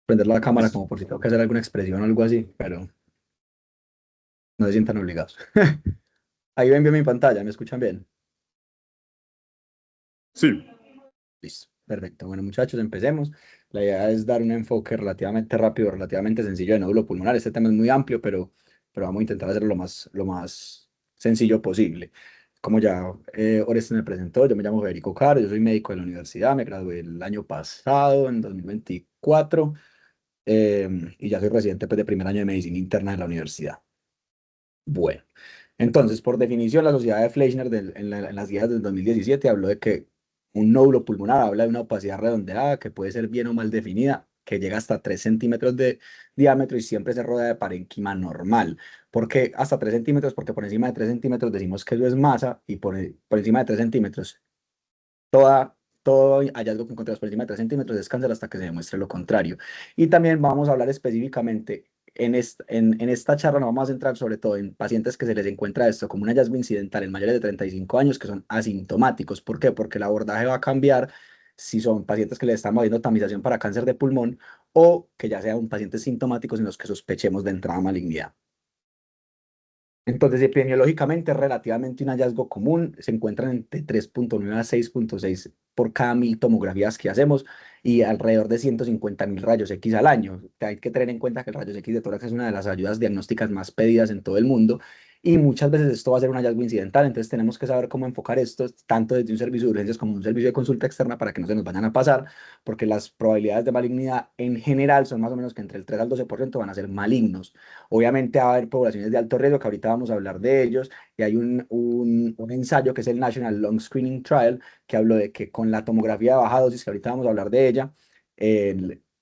prender la cámara Listo. como por si tengo que hacer alguna expresión o algo así, pero no se sientan obligados. Ahí ven bien mi pantalla, ¿me escuchan bien? Sí, Listo, perfecto. Bueno, muchachos, empecemos. La idea es dar un enfoque relativamente rápido, relativamente sencillo de nódulo pulmonar. Este tema es muy amplio, pero vamos a intentar hacerlo lo más sencillo posible. Como ya Orestes me presentó, yo me llamo Federico Caro, yo soy médico de la universidad, me gradué el año pasado, en 2024, y ya soy residente pues, de primer año de medicina interna de la universidad. Bueno, entonces, por definición, la Sociedad de Fleischner en las guías del 2017 habló de que un nódulo pulmonar habla de una opacidad redondeada que puede ser bien o mal definida, que llega hasta 3 centímetros de diámetro y siempre se rodea de parénquima normal. ¿Por qué hasta 3 centímetros? Porque por encima de 3 centímetros decimos que eso es masa y por encima de 3 centímetros todo hallazgo que encontramos por encima de 3 centímetros es cáncer hasta que se demuestre lo contrario. Y también vamos a hablar específicamente, en esta charla nos vamos a centrar sobre todo en pacientes que se les encuentra esto como un hallazgo incidental en mayores de 35 años que son asintomáticos. ¿Por qué? Porque el abordaje va a cambiar si son pacientes que le estamos haciendo tamización para cáncer de pulmón o que ya sean pacientes sintomáticos en los que sospechemos de entrada malignidad. Entonces, epidemiológicamente es relativamente un hallazgo común, se encuentran entre 3,9 a 6,6 por cada 1.000 tomografías que hacemos y alrededor de 150.000 rayos X al año. Hay que tener en cuenta que el rayos X de tórax es una de las ayudas diagnósticas más pedidas en todo el mundo y muchas veces esto va a ser un hallazgo incidental, entonces tenemos que saber cómo enfocar esto tanto desde un servicio de urgencias como un servicio de consulta externa para que no se nos vayan a pasar, porque las probabilidades de malignidad en general son más o menos que entre el 3 al 12% van a ser malignos. Obviamente va a haber poblaciones de alto riesgo, que ahorita vamos a hablar de ellos, y hay un ensayo que es el National Lung Screening Trial, que habló de que con la tomografía de baja dosis, que ahorita vamos a hablar de ella,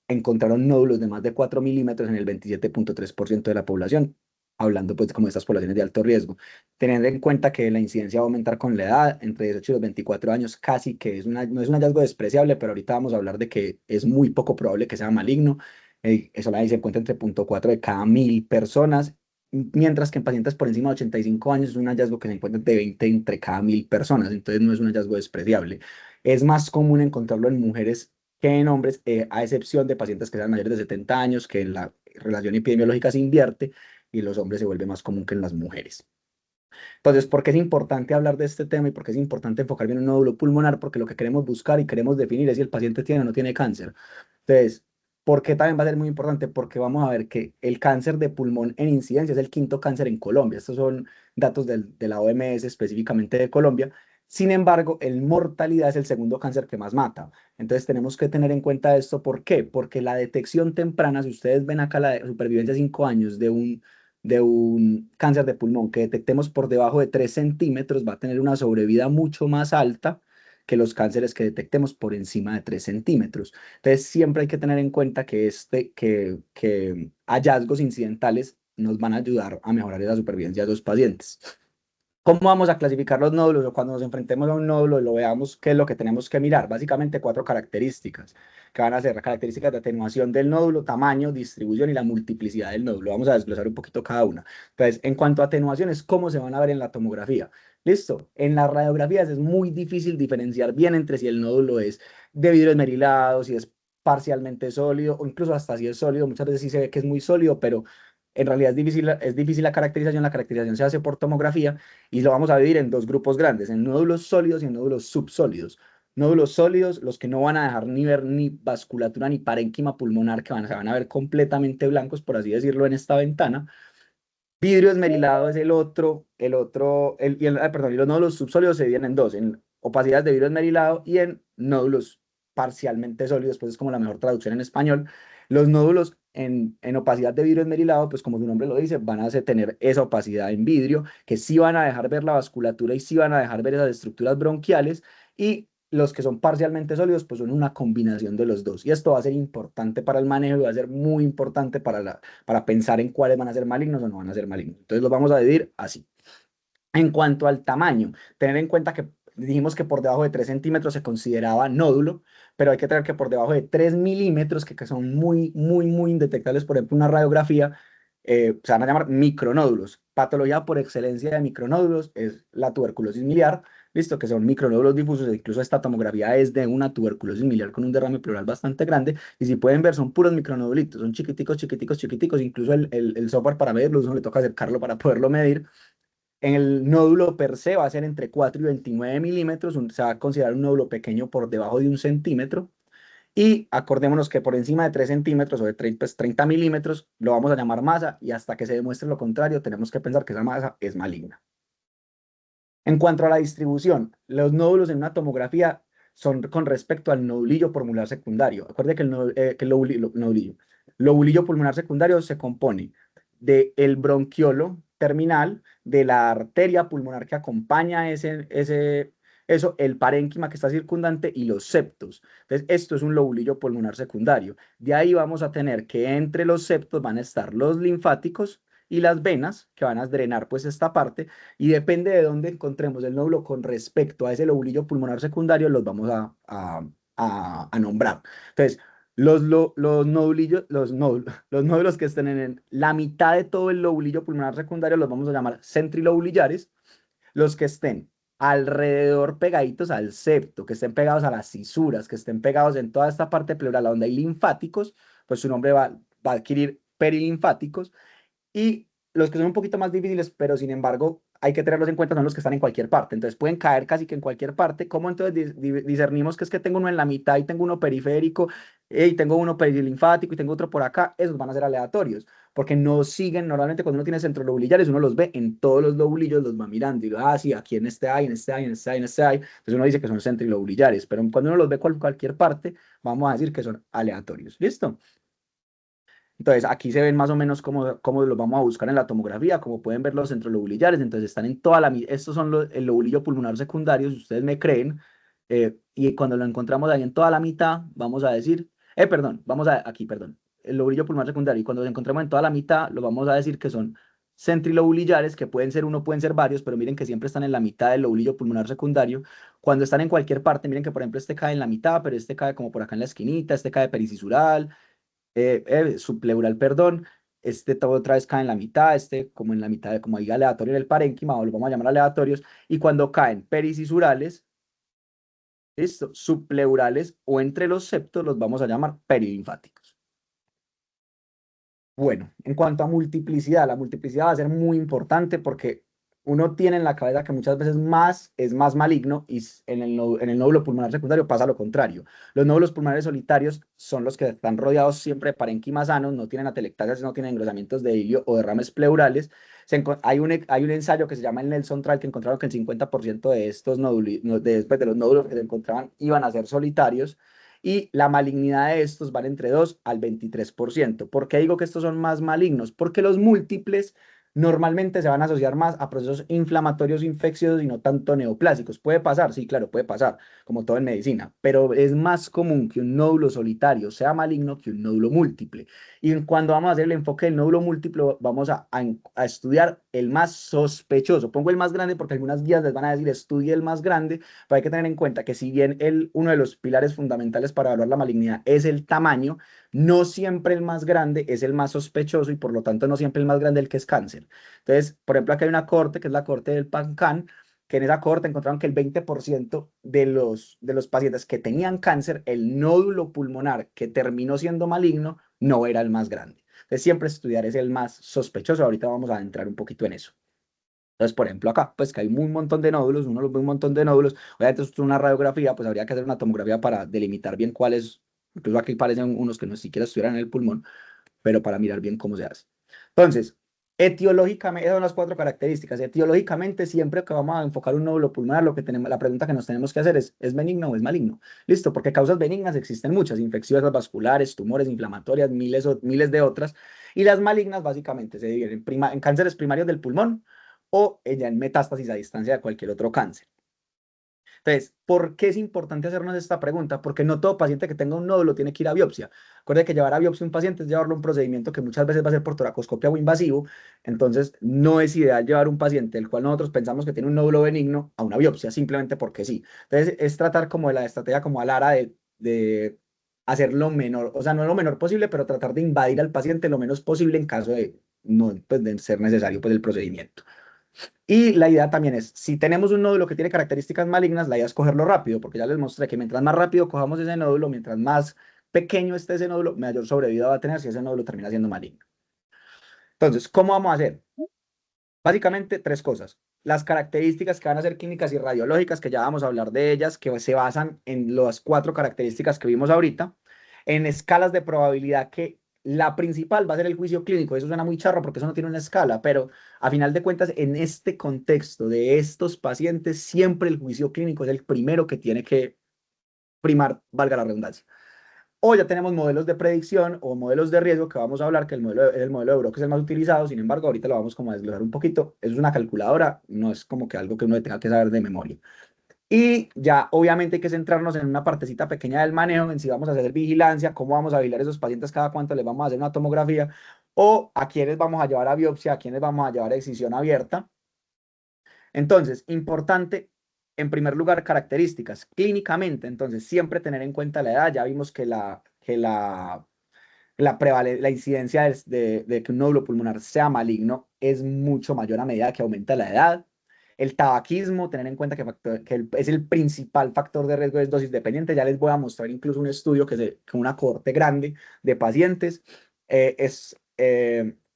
encontraron nódulos de más de 4 milímetros en el 27,3% de la población, hablando pues como de estas poblaciones de alto riesgo. Teniendo en cuenta que la incidencia va a aumentar con la edad, entre 18 y los 24 años, casi que no es un hallazgo despreciable, pero ahorita vamos a hablar de que es muy poco probable que sea maligno. Eso la se encuentra entre 0,4 de cada 1.000 personas, mientras que en pacientes por encima de 85 años es un hallazgo que se encuentra de 20 entre cada 1.000 personas, entonces no es un hallazgo despreciable. Es más común encontrarlo en mujeres que en hombres, a excepción de pacientes que sean mayores de 70 años, que en la relación epidemiológica se invierte y en los hombres se vuelve más común que en las mujeres. Entonces, ¿por qué es importante hablar de este tema y por qué es importante enfocar bien un nódulo pulmonar? Porque lo que queremos buscar y queremos definir es si el paciente tiene o no tiene cáncer. Entonces, ¿por qué también va a ser muy importante? Porque vamos a ver que el cáncer de pulmón en incidencia es el quinto cáncer en Colombia. Estos son datos de la OMS, específicamente de Colombia. Sin embargo, el mortalidad es el segundo cáncer que más mata. Entonces, tenemos que tener en cuenta esto. ¿Por qué? Porque la detección temprana, si ustedes ven acá la supervivencia 5 años de un cáncer de pulmón que detectemos por debajo de 3 centímetros, va a tener una sobrevida mucho más alta que los cánceres que detectemos por encima de 3 centímetros. Entonces, siempre hay que tener en cuenta que hallazgos incidentales nos van a ayudar a mejorar esa supervivencia de los pacientes. ¿Cómo vamos a clasificar los nódulos o cuando nos enfrentemos a un nódulo y lo veamos qué es lo que tenemos que mirar? Básicamente cuatro características que van a ser características de atenuación del nódulo, tamaño, distribución y la multiplicidad del nódulo. Vamos a desglosar un poquito cada una. Entonces, en cuanto a atenuaciones, ¿cómo se van a ver en la tomografía? Listo. En las radiografías es muy difícil diferenciar bien entre si el nódulo es de vidrio esmerilado, si es parcialmente sólido o incluso hasta si es sólido. Muchas veces sí se ve que es muy sólido, pero en realidad es difícil la caracterización. La caracterización se hace por tomografía y lo vamos a dividir en dos grupos grandes, en nódulos sólidos y en nódulos subsólidos. Nódulos sólidos, los que no van a dejar ni ver ni vasculatura ni parénquima pulmonar, que se van a ver completamente blancos, por así decirlo, en esta ventana. Vidrio esmerilado es perdón, y los nódulos subsólidos se dividen en dos, en opacidades de vidrio esmerilado y en nódulos parcialmente sólidos, pues es como la mejor traducción en español. Los nódulos en opacidad de vidrio esmerilado, pues como su nombre lo dice, van a tener esa opacidad en vidrio, que sí van a dejar ver la vasculatura y sí van a dejar ver esas estructuras bronquiales, y los que son parcialmente sólidos, pues son una combinación de los dos. Y esto va a ser importante para el manejo y va a ser muy importante para pensar en cuáles van a ser malignos o no van a ser malignos. Entonces los vamos a dividir así. En cuanto al tamaño, tener en cuenta que dijimos que por debajo de 3 centímetros se consideraba nódulo, pero hay que tener que por debajo de 3 milímetros, que son muy, muy, muy indetectables, por ejemplo, una radiografía, se van a llamar micronódulos. Patología por excelencia de micronódulos es la tuberculosis miliar, listo, que son micronódulos difusos, e incluso esta tomografía es de una tuberculosis miliar con un derrame pleural bastante grande, y si pueden ver son puros micronodulitos, son chiquiticos, chiquiticos, chiquiticos, incluso el software para medirlo, uno le toca acercarlo para poderlo medir. En el nódulo per se va a ser entre 4 y 29 milímetros, se va a considerar un nódulo pequeño por debajo de 1 centímetro, y acordémonos que por encima de 3 centímetros o de 30, pues, 30 milímetros lo vamos a llamar masa, y hasta que se demuestre lo contrario tenemos que pensar que esa masa es maligna. En cuanto a la distribución, los nódulos en una tomografía son con respecto al nodulillo pulmonar secundario. Acuerde que que el lobulillo pulmonar secundario se compone del bronquiolo terminal, de la arteria pulmonar que acompaña eso, el parénquima que está circundante y los septos. Entonces, esto es un lobulillo pulmonar secundario. De ahí vamos a tener que entre los septos van a estar los linfáticos y las venas que van a drenar pues esta parte, y depende de dónde encontremos el nódulo con respecto a ese lobulillo pulmonar secundario, los vamos a nombrar. Entonces, los nodulillos, los nódulos que estén en la mitad de todo el lobulillo pulmonar secundario los vamos a llamar centrilobulillares. Los que estén alrededor pegaditos al septo, que estén pegados a las cisuras, que estén pegados en toda esta parte pleural donde hay linfáticos, pues su nombre va a adquirir perilinfáticos. Y los que son un poquito más difíciles, pero sin embargo hay que tenerlos en cuenta, son los que están en cualquier parte. Entonces pueden caer casi que en cualquier parte. ¿Cómo entonces discernimos que es que tengo uno en la mitad y tengo uno periférico, y tengo uno perilinfático y tengo otro por acá? Esos van a ser aleatorios, porque no siguen, normalmente cuando uno tiene centrolobulillares, uno los ve en todos los lobulillos, los va mirando y digo, ah, sí, aquí en este hay, en este hay, en este hay, en este hay. Entonces uno dice que son centrilobulillares, pero cuando uno los ve en cualquier parte, vamos a decir que son aleatorios. ¿Listo? Entonces, aquí se ven más o menos cómo los vamos a buscar en la tomografía, como pueden ver los centrolobulillares. Entonces, están en toda estos son el lobulillo pulmonar secundario, si ustedes me creen, y cuando lo encontramos ahí en toda la mitad, vamos a decir, perdón, aquí, perdón, el lobulillo pulmonar secundario, y cuando lo encontramos en toda la mitad, lo vamos a decir que son centrilobulillares, que pueden ser uno, pueden ser varios, pero miren que siempre están en la mitad del lobulillo pulmonar secundario. Cuando están en cualquier parte, miren que por ejemplo este cae en la mitad, pero este cae como por acá en la esquinita, este cae pericisural, subpleural, perdón, este todo otra vez cae en la mitad, este como en la mitad, como diga aleatorio en el parénquima, o lo vamos a llamar aleatorios, y cuando caen pericissurales, listo, subpleurales o entre los septos, los vamos a llamar perilinfáticos. Bueno, en cuanto a multiplicidad, la multiplicidad va a ser muy importante porque uno tiene en la cabeza que muchas veces más es más maligno, y en el nódulo pulmonar secundario pasa lo contrario. Los nódulos pulmonares solitarios son los que están rodeados siempre de parénquimas sanos, no tienen atelectasias, no tienen engrosamientos de hilio o derrames pleurales. Hay un ensayo que se llama el Nelson Trial, que encontraron que el 50% de estos nódulos, después de los nódulos que se encontraban, iban a ser solitarios, y la malignidad de estos van entre 2 al 23%. ¿Por qué digo que estos son más malignos? Porque los múltiples normalmente se van a asociar más a procesos inflamatorios infecciosos y no tanto neoplásicos. ¿Puede pasar? Sí, claro, puede pasar, como todo en medicina, pero es más común que un nódulo solitario sea maligno que un nódulo múltiple. Y cuando vamos a hacer el enfoque del nódulo múltiple, vamos a estudiar el más sospechoso. Pongo el más grande porque algunas guías les van a decir estudie el más grande, pero hay que tener en cuenta que si bien uno de los pilares fundamentales para evaluar la malignidad es el tamaño, no siempre el más grande es el más sospechoso, y por lo tanto no siempre el más grande el que es cáncer. Entonces, por ejemplo, aquí hay una corte que es la corte del PanCan, que en esa corte encontraron que el 20% de los pacientes que tenían cáncer, el nódulo pulmonar que terminó siendo maligno no era el más grande. Entonces, siempre estudiar es el más sospechoso. Ahorita vamos a entrar un poquito en eso. Entonces, por ejemplo, acá, pues que hay un montón de nódulos, uno los ve un montón de nódulos. Obviamente, esto es una radiografía, pues habría que hacer una tomografía para delimitar bien cuáles, incluso aquí parecen unos que no siquiera estuvieran en el pulmón, pero para mirar bien cómo se hace. Entonces, etiológicamente, esas son las 4 características. Etiológicamente, siempre que vamos a enfocar un nódulo pulmonar, la pregunta que nos tenemos que hacer ¿es benigno o es maligno? Listo, porque causas benignas existen muchas: infecciosas, vasculares, tumores, inflamatorias, miles de otras. Y las malignas básicamente se dividen en cánceres primarios del pulmón, o ya en metástasis a distancia de cualquier otro cáncer. Entonces, ¿por qué es importante hacernos esta pregunta? Porque no todo paciente que tenga un nódulo tiene que ir a biopsia. Recuerde que llevar a biopsia a un paciente es llevarlo a un procedimiento que muchas veces va a ser por toracoscopia o invasivo. Entonces, no es ideal llevar un paciente el cual nosotros pensamos que tiene un nódulo benigno a una biopsia, simplemente porque sí. Entonces, es tratar como de la estrategia como a Lara de hacer lo menor, o sea, no lo menor posible, pero tratar de invadir al paciente lo menos posible en caso no pues, de ser necesario pues, el procedimiento. Y la idea también es, si tenemos un nódulo que tiene características malignas, la idea es cogerlo rápido, porque ya les mostré que mientras más rápido cojamos ese nódulo, mientras más pequeño esté ese nódulo, mayor sobrevida va a tener si ese nódulo termina siendo maligno. Entonces, ¿cómo vamos a hacer? Básicamente, tres cosas. Las características que van a ser clínicas y radiológicas, que ya vamos a hablar de ellas, que se basan en las cuatro características que vimos ahorita, en escalas de probabilidad que la principal va a ser el juicio clínico. Eso suena muy charro porque eso no tiene una escala, pero a final de cuentas, en este contexto de estos pacientes, siempre el juicio clínico es el primero que tiene que primar, valga la redundancia. O ya tenemos modelos de predicción o modelos de riesgo que vamos a hablar, que el modelo de Euro que es el más utilizado. Sin embargo, ahorita lo vamos como a desglosar un poquito. Eso es una calculadora, no es como que algo que uno tenga que saber de memoria. Y ya obviamente hay que centrarnos en una partecita pequeña del manejo, en si vamos a hacer vigilancia, cómo vamos a vigilar a esos pacientes, cada cuánto les vamos a hacer una tomografía, o a quiénes vamos a llevar a biopsia, a quiénes vamos a llevar a excisión abierta. Entonces, importante, en primer lugar, características. Clínicamente, entonces, siempre tener en cuenta la edad. Ya vimos que la incidencia de que un nódulo pulmonar sea maligno es mucho mayor a medida que aumenta la edad. El tabaquismo, tener en cuenta que es el principal factor de riesgo, es dosis dependiente. Ya les voy a mostrar incluso un estudio con una cohorte grande de pacientes.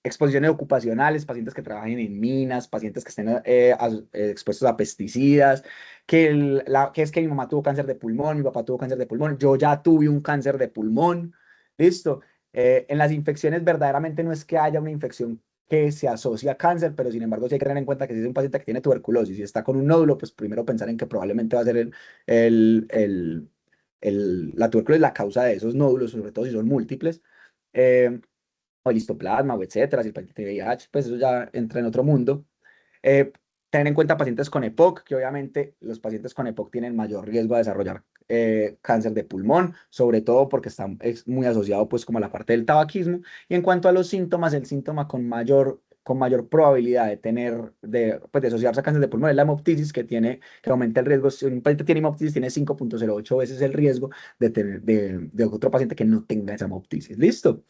Exposiciones ocupacionales, pacientes que trabajen en minas, pacientes que estén expuestos a pesticidas, que es que mi mamá tuvo cáncer de pulmón, mi papá tuvo cáncer de pulmón, yo ya tuve un cáncer de pulmón, listo. En las infecciones verdaderamente no es que haya una infección que se asocia a cáncer, pero sin embargo sí hay que tener en cuenta que si es un paciente que tiene tuberculosis y está con un nódulo, pues primero pensar en que probablemente va a ser el, el, la tuberculosis la causa de esos nódulos, sobre todo si son múltiples. Eh, o el histoplasma, o etcétera, si el paciente tiene VIH, pues eso ya entra en otro mundo. Eh, Tener en cuenta pacientes con EPOC, que obviamente los pacientes con EPOC tienen mayor riesgo de desarrollar cáncer de pulmón, sobre todo porque es muy asociado pues como a la parte del tabaquismo. Y en cuanto a los síntomas, el síntoma con mayor probabilidad de tener, pues de asociarse a cáncer de pulmón es la hemoptisis, que aumenta el riesgo. Si un paciente tiene hemoptisis, tiene 5.08 veces el riesgo de tener de otro paciente que no tenga esa hemoptisis. ¿Listo?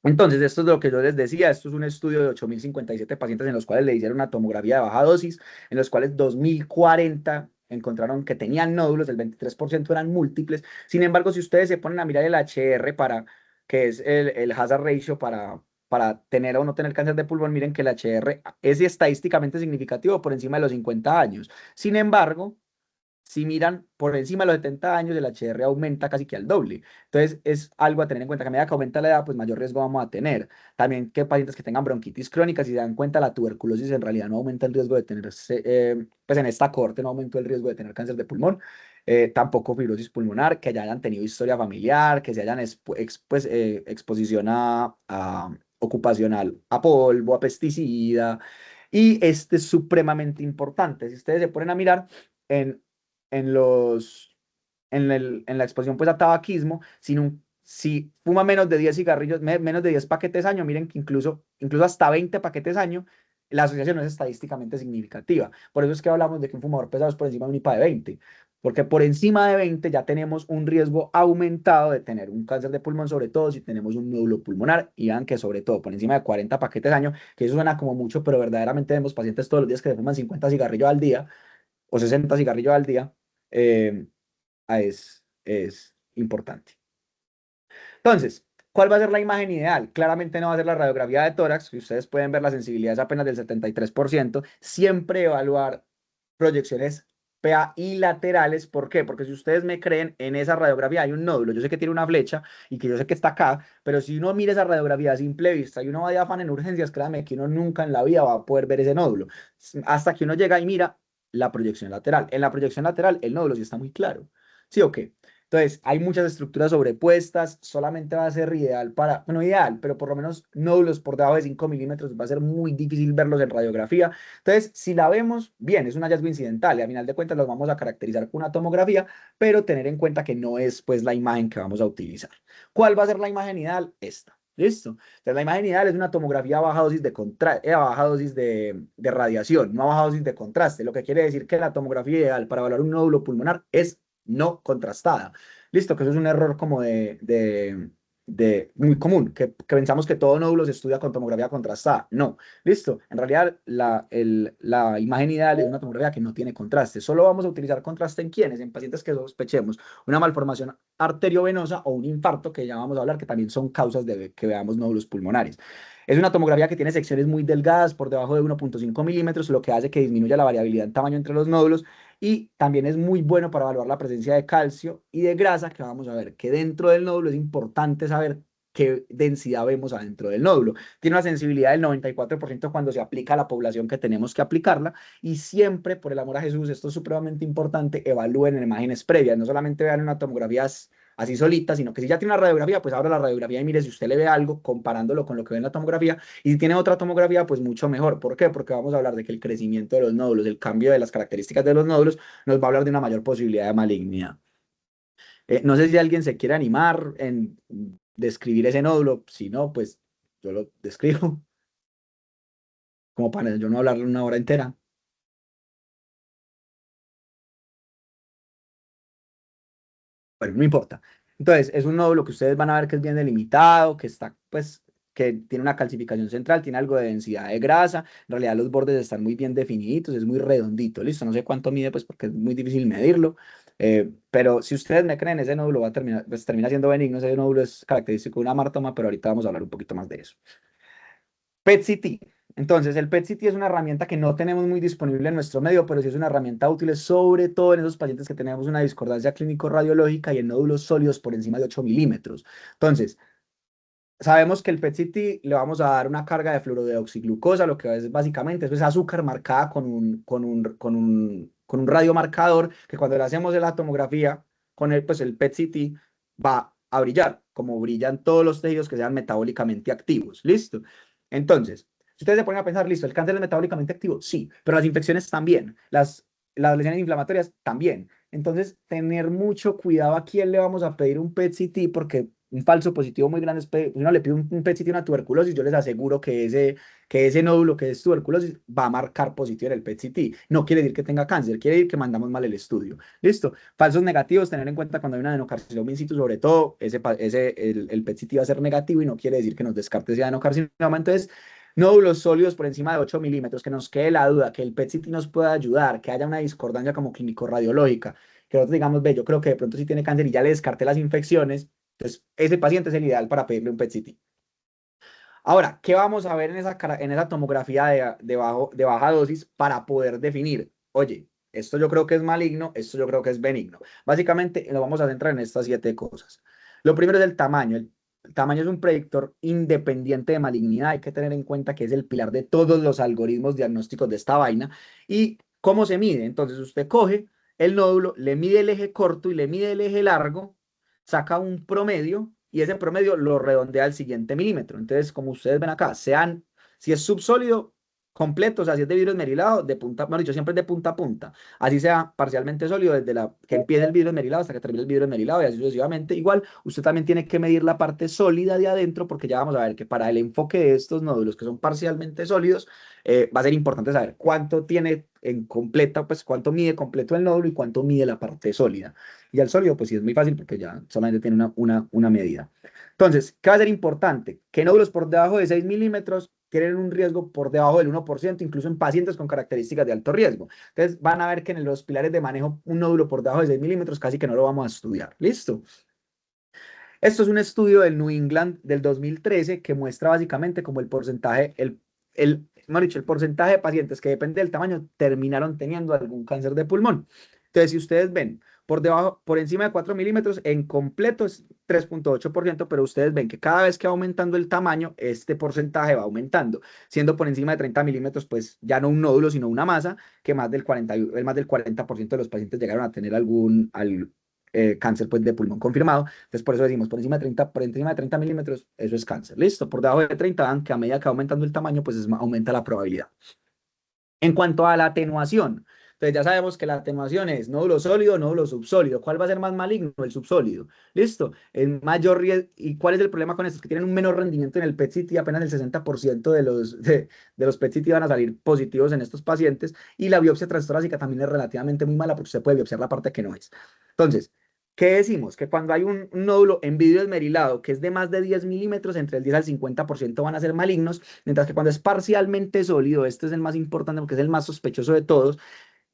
Entonces, esto es lo que yo les decía, esto es un estudio de 8.057 pacientes en los cuales le hicieron una tomografía de baja dosis, en los cuales 2.040 encontraron que tenían nódulos, el 23% eran múltiples. Sin embargo, si ustedes se ponen a mirar el HR, que es el hazard ratio para tener o no tener cáncer de pulmón, miren que el HR es estadísticamente significativo por encima de los 50 años. Sin embargo, si miran por encima de los 70 años, el HR aumenta casi que al doble. Entonces, es algo a tener en cuenta que a medida que aumenta la edad, pues mayor riesgo vamos a tener. También que pacientes que tengan bronquitis crónica, si se dan cuenta, la tuberculosis en realidad no aumenta el riesgo de tener, pues en esta cohorte no aumentó el riesgo de tener cáncer de pulmón. Tampoco fibrosis pulmonar, que ya hayan tenido historia familiar, que se hayan exposición ocupacional a polvo, a pesticida. Y este es supremamente importante. Si ustedes se ponen a mirar, en en los, en la exposición pues a tabaquismo, si fuma menos de 10 cigarrillos, menos de 10 paquetes año, miren que incluso hasta 20 paquetes año, la asociación no es estadísticamente significativa. Por eso es que hablamos de que un fumador pesado es por encima de un IPA de 20, porque por encima de 20 ya tenemos un riesgo aumentado de tener un cáncer de pulmón, sobre todo si tenemos un nódulo pulmonar, y vean que sobre todo por encima de 40 paquetes año, que eso suena como mucho, pero verdaderamente vemos pacientes todos los días que se fuman 50 cigarrillos al día o 60 cigarrillos al día, eh, es importante. Entonces, ¿cuál va a ser la imagen ideal? Claramente no va a ser la radiografía de tórax, que ustedes pueden ver la sensibilidad es apenas del 73%. Siempre evaluar proyecciones PA y laterales. ¿Por qué? Porque si ustedes me creen, en esa radiografía hay un nódulo. Yo sé que tiene una flecha y que yo sé que está acá, pero si uno mira esa radiografía a simple vista y uno va de afán en urgencias, créanme que uno nunca en la vida va a poder ver ese nódulo. Hasta que uno llega y mira la proyección lateral. En la proyección lateral, el nódulo sí está muy claro. ¿Sí o qué? Entonces, hay muchas estructuras sobrepuestas, solamente va a ser ideal bueno, ideal, pero por lo menos nódulos por debajo de 5 milímetros va a ser muy difícil verlos en radiografía. Entonces, si la vemos, bien, es un hallazgo incidental y a final de cuentas los vamos a caracterizar con una tomografía, pero tener en cuenta que no es pues la imagen que vamos a utilizar. ¿Cuál va a ser la imagen ideal? Esta. ¿Listo? Entonces, la imagen ideal es una tomografía a baja dosis a baja dosis de radiación, no a baja dosis de contraste, lo que quiere decir que la tomografía ideal para evaluar un nódulo pulmonar es no contrastada. Listo, que eso es un error como muy común, que pensamos que todo nódulo se estudia con tomografía contrastada. No, listo. En realidad, la imagen ideal es una tomografía que no tiene contraste. Solo vamos a utilizar contraste en quiénes, en pacientes que sospechemos una malformación arteriovenosa o un infarto, que ya vamos a hablar, que también son causas de que veamos nódulos pulmonares. Es una tomografía que tiene secciones muy delgadas, por debajo de 1,5 milímetros, lo que hace que disminuya la variabilidad en tamaño entre los nódulos, y también es muy bueno para evaluar la presencia de calcio y de grasa, que vamos a ver que dentro del nódulo es importante saber qué densidad vemos adentro del nódulo. Tiene una sensibilidad del 94% cuando se aplica a la población que tenemos que aplicarla, y siempre, por el amor a Jesús, esto es supremamente importante, evalúen en imágenes previas, no solamente vean una tomografía así solita, sino que si ya tiene una radiografía, pues abra la radiografía y mire si usted le ve algo comparándolo con lo que ve en la tomografía, y si tiene otra tomografía, pues mucho mejor. ¿Por qué? Porque vamos a hablar de que el crecimiento de los nódulos, el cambio de las características de los nódulos, nos va a hablar de una mayor posibilidad de malignidad. No sé si alguien se quiere animar en describir ese nódulo. Si no, pues yo lo describo como para yo no hablarle una hora entera. Bueno, no importa. Entonces, es un nódulo que ustedes van a ver que es bien delimitado, que está, pues, que tiene una calcificación central, tiene algo de densidad de grasa. En realidad, los bordes están muy bien definidos, es muy redondito. Listo, no sé cuánto mide, pues, porque es muy difícil medirlo. Pero si ustedes me creen, ese nódulo va a terminar, pues, termina siendo benigno. Ese nódulo es característico de una martoma, pero ahorita vamos a hablar un poquito más de eso. PET-CT. Entonces, el PET-CT es una herramienta que no tenemos muy disponible en nuestro medio, pero sí es una herramienta útil, sobre todo en esos pacientes que tenemos una discordancia clínico-radiológica y en nódulos sólidos por encima de 8 milímetros. Entonces, sabemos que el PET-CT le vamos a dar una carga de fluorodeoxiglucosa, lo que es básicamente eso es azúcar marcada con un radiomarcador, que cuando le hacemos la tomografía con el, pues el PET-CT va a brillar, como brillan todos los tejidos que sean metabólicamente activos. ¿Listo? Entonces, si ustedes se ponen a pensar, listo, ¿el cáncer es metabólicamente activo? Sí, pero las infecciones también, las lesiones inflamatorias también. Entonces, tener mucho cuidado a quién le vamos a pedir un PET-CT, porque un falso positivo muy grande, si uno le pide un PET-CT, una tuberculosis, yo les aseguro que ese nódulo que es tuberculosis va a marcar positivo en el PET-CT. No quiere decir que tenga cáncer, quiere decir que mandamos mal el estudio. ¿Listo? Falsos negativos, tener en cuenta cuando hay una adenocarcinoma in situ, sobre todo, el PET-CT va a ser negativo y no quiere decir que nos descarte ese adenocarcinoma. Entonces, nódulos sólidos por encima de 8 milímetros, que nos quede la duda, que el PET-CT nos pueda ayudar, que haya una discordancia como clínico-radiológica, que nosotros digamos, ve, yo creo que de pronto sí tiene cáncer y ya le descarté las infecciones. Entonces, ese paciente es el ideal para pedirle un PET-CT. Ahora, ¿qué vamos a ver en esa tomografía de baja dosis para poder definir? Oye, esto yo creo que es maligno, esto yo creo que es benigno. Básicamente, nos vamos a centrar en estas 7 cosas. Lo primero es el tamaño. El tamaño es un predictor independiente de malignidad. Hay que tener en cuenta que es el pilar de todos los algoritmos diagnósticos de esta vaina. ¿Y cómo se mide? Entonces, usted coge el nódulo, le mide el eje corto y le mide el eje largo, saca un promedio y ese promedio lo redondea al siguiente milímetro. Entonces, como ustedes ven acá, si es subsólido completo, o sea, si es de vidrio esmerilado, de punta, mejor dicho, siempre es de punta a punta. Así sea parcialmente sólido, desde que empiece el vidrio esmerilado hasta que termine el vidrio esmerilado, y así sucesivamente. Igual, usted también tiene que medir la parte sólida de adentro, porque ya vamos a ver que para el enfoque de estos nódulos que son parcialmente sólidos, va a ser importante saber cuánto tiene en completa, pues cuánto mide completo el nódulo y cuánto mide la parte sólida. Y al sólido, pues sí es muy fácil porque ya solamente tiene una medida. Entonces, ¿qué va a ser importante? Que nódulos por debajo de 6 milímetros tienen un riesgo por debajo del 1%, incluso en pacientes con características de alto riesgo. Entonces, van a ver que en los pilares de manejo, un nódulo por debajo de 6 milímetros casi que no lo vamos a estudiar. ¿Listo? Esto es un estudio del New England del 2013 que muestra básicamente como el porcentaje, mejor dicho, el porcentaje de pacientes que depende del tamaño terminaron teniendo algún cáncer de pulmón. Entonces, si ustedes ven por debajo, por encima de 4 milímetros, en completo es 3,8%, pero ustedes ven que cada vez que va aumentando el tamaño, este porcentaje va aumentando, siendo por encima de 30 milímetros, pues ya no un nódulo, sino una masa, que más del 40% de los pacientes llegaron a tener cáncer pues, de pulmón confirmado. Entonces, por eso decimos, por encima de 30 milímetros, eso es cáncer. Listo, por debajo de 30, dan que a medida que va aumentando el tamaño, pues aumenta la probabilidad. En cuanto a la atenuación, entonces ya sabemos que la atenuación es nódulo sólido, nódulo subsólido. ¿Cuál va a ser más maligno? El subsólido. ¿Listo? El mayor riesgo. ¿Y cuál es el problema con esto? Es que tienen un menor rendimiento en el PET-CT, apenas el 60% de los PET-CT van a salir positivos en estos pacientes, y la biopsia transtorácica también es relativamente muy mala porque usted puede biopsiar la parte que no es. Entonces, ¿Qué decimos? Que cuando hay un nódulo en vidrio esmerilado que es de más de 10 milímetros, entre el 10 al 50% van a ser malignos, mientras que cuando es parcialmente sólido, este es el más importante porque es el más sospechoso de todos,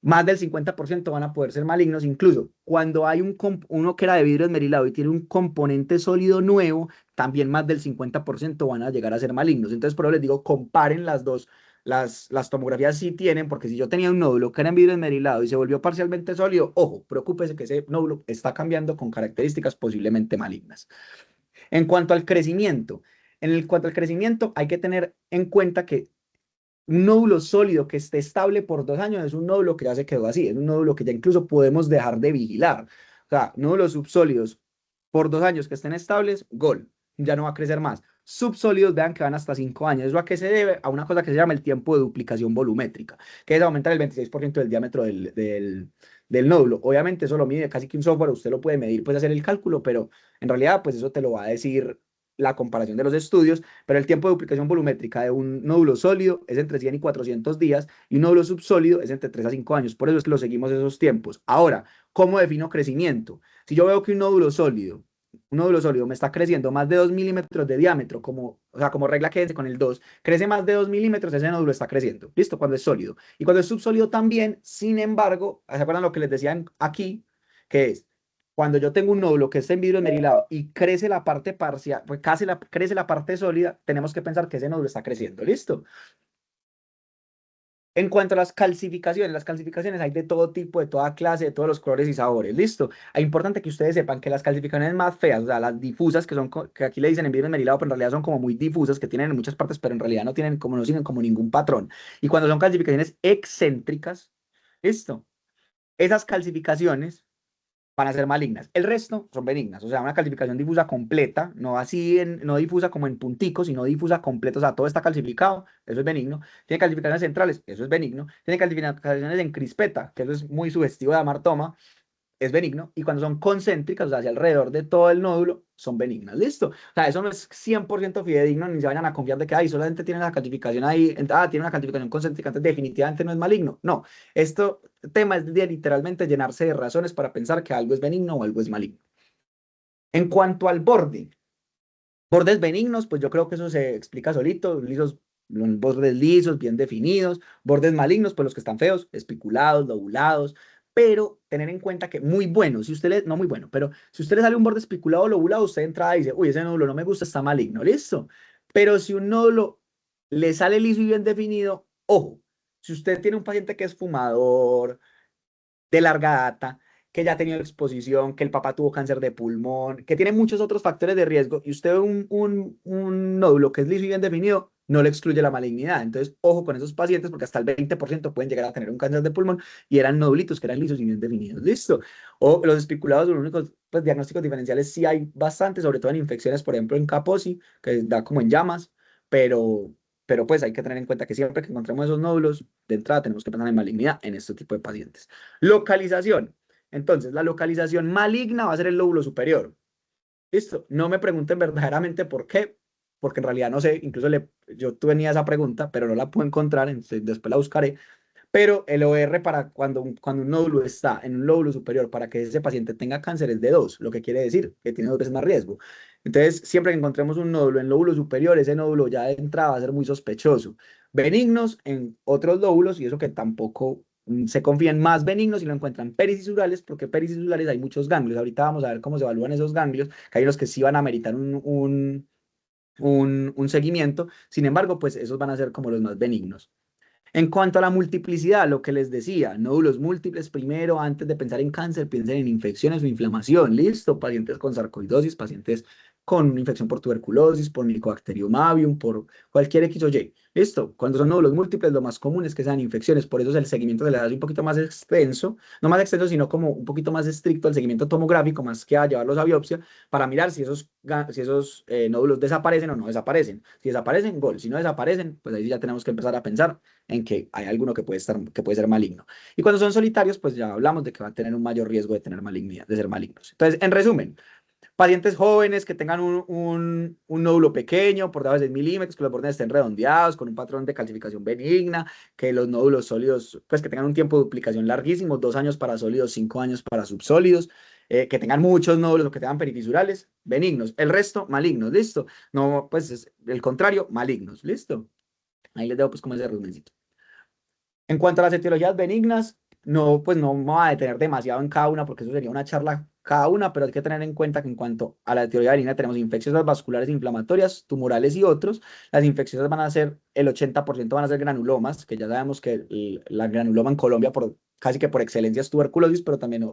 más del 50% van a poder ser malignos. Incluso cuando hay uno que era de vidrio esmerilado y tiene un componente sólido nuevo, también más del 50% van a llegar a ser malignos. Entonces, por eso les digo, comparen las dos. Las tomografías sí tienen, porque si yo tenía un nódulo que era en vidrio esmerilado y se volvió parcialmente sólido, ojo, preocúpese que ese nódulo está cambiando con características posiblemente malignas. En cuanto al crecimiento, cuanto al crecimiento, hay que tener en cuenta que un nódulo sólido que esté estable por 2 años es un nódulo que ya se quedó así, es un nódulo que ya incluso podemos dejar de vigilar. O sea, nódulos subsólidos por 2 años que estén estables, gol, ya no va a crecer más. Subsólidos, vean que van hasta 5 años. ¿Eso a qué se debe? A una cosa que se llama el tiempo de duplicación volumétrica, que es aumentar el 26% del diámetro del nódulo. Obviamente eso lo mide casi que un software, usted lo puede medir, puede hacer el cálculo, pero en realidad pues eso te lo va a decir la comparación de los estudios, pero el tiempo de duplicación volumétrica de un nódulo sólido es entre 100 y 400 días y un nódulo subsólido es entre 3 a 5 años. Por eso es que lo seguimos esos tiempos. Ahora, ¿cómo defino crecimiento? Si yo veo que un nódulo sólido me está creciendo más de 2 milímetros de diámetro, o sea, como regla quédense con el 2, crece más de 2 milímetros, ese nódulo está creciendo. ¿Listo? Cuando es sólido. Y cuando es subsólido también, sin embargo, ¿se acuerdan lo que les decían aquí? Que es, cuando yo tengo un nódulo que está en vidrio esmerilado y crece la parte parcial, pues crece la parte sólida, tenemos que pensar que ese nódulo está creciendo. ¿Listo? En cuanto a las calcificaciones hay de todo tipo, de toda clase, de todos los colores y sabores. ¿Listo? Es importante que ustedes sepan que las calcificaciones más feas, o sea, las difusas, que aquí le dicen en vidrio esmerilado, pero en realidad son como muy difusas, que tienen en muchas partes, pero en realidad no siguen como ningún patrón. Y cuando son calcificaciones excéntricas, ¿listo? Esas calcificaciones van a ser malignas. El resto son benignas, o sea, una calcificación difusa completa, no difusa como en punticos, sino difusa completa, o sea, todo está calcificado, eso es benigno. Tiene calcificaciones centrales, eso es benigno. Tiene calcificaciones en crispeta, que eso es muy sugestivo de amartoma, es benigno, y cuando son concéntricas, o sea, hacia alrededor de todo el nódulo, son benignas. ¿Listo? O sea, eso no es 100% fidedigno, ni se vayan a confiar de que ahí solamente tiene la calcificación ahí, tiene una calcificación concéntrica, entonces definitivamente no es maligno. No, esto tema es de literalmente llenarse de razones para pensar que algo es benigno o algo es maligno. En cuanto al borde, bordes benignos, pues yo creo que eso se explica solito, bordes lisos, bien definidos, bordes malignos, pues los que están feos, espiculados, lobulados, pero tener en cuenta que muy bueno, no muy bueno, pero si usted le sale un borde espiculado o lobulado, usted entra y dice, uy, ese nódulo no me gusta, está maligno, listo. Pero si un nódulo le sale liso y bien definido, ojo, si usted tiene un paciente que es fumador, de larga data, que ya ha tenido exposición, que el papá tuvo cáncer de pulmón, que tiene muchos otros factores de riesgo, y usted ve un nódulo que es liso y bien definido, no le excluye la malignidad. Entonces, ojo con esos pacientes, porque hasta el 20% pueden llegar a tener un cáncer de pulmón, y eran nódulitos que eran lisos y bien definidos. ¿Listo? O los especulados, los únicos pues, diagnósticos diferenciales sí hay bastante, sobre todo en infecciones, por ejemplo, en Kaposi, que da como en llamas, pero, pero pues hay que tener en cuenta que siempre que encontremos esos nódulos, de entrada tenemos que pensar en malignidad en este tipo de pacientes. Localización. Entonces, la localización maligna va a ser el lóbulo superior. Listo. No me pregunten verdaderamente por qué, porque en realidad no sé. Incluso yo tenía esa pregunta, pero no la puedo encontrar, entonces después la buscaré. Pero el OR para cuando un nódulo está en un lóbulo superior para que ese paciente tenga cáncer es de 2, lo que quiere decir que tiene 2 veces más riesgo. Entonces, siempre que encontremos un nódulo en lóbulo superior, ese nódulo ya de entrada va a ser muy sospechoso. Benignos en otros lóbulos, y eso que tampoco se confían más benignos y lo encuentran pericisurares, porque pericisurares hay muchos ganglios. Ahorita vamos a ver cómo se evalúan esos ganglios, que hay unos que sí van a meritar un seguimiento. Sin embargo, pues esos van a ser como los más benignos. En cuanto a la multiplicidad, lo que les decía, nódulos múltiples primero, antes de pensar en cáncer, piensen en infecciones o inflamación. Listo, pacientes con sarcoidosis, pacientes con infección por tuberculosis, por Mycobacterium avium, por cualquier X o Y. Listo, cuando son nódulos múltiples, lo más común es que sean infecciones, por eso el seguimiento se le hace un poquito más extenso, no más extenso, sino como un poquito más estricto el seguimiento tomográfico, más que a llevarlos a biopsia, para mirar si esos nódulos desaparecen o no desaparecen. Si desaparecen, gol. Si no desaparecen, pues ahí ya tenemos que empezar a pensar en que hay alguno que puede ser maligno. Y cuando son solitarios, pues ya hablamos de que va a tener un mayor riesgo de tener malignidad, de ser malignos. Entonces, en resumen, pacientes jóvenes que tengan un nódulo pequeño, por debajo de 6 milímetros, que los bordes estén redondeados, con un patrón de calcificación benigna, que los nódulos sólidos, pues que tengan un tiempo de duplicación larguísimo, 2 años para sólidos, 5 años para subsólidos. que tengan muchos nódulos o que tengan perifisurales, benignos. El resto, malignos, listo. No, pues es el contrario, malignos, listo. Ahí les dejo pues como ese resumencito. En cuanto a las etiologías benignas, no, pues no me voy a detener demasiado en cada una porque eso sería una charla cada una, pero hay que tener en cuenta que en cuanto a la etiología benigna tenemos infecciosas vasculares inflamatorias, tumorales y otros. Las infecciosas van a ser, el 80% van a ser granulomas, que ya sabemos que la granuloma en Colombia casi que por excelencia es tuberculosis, pero también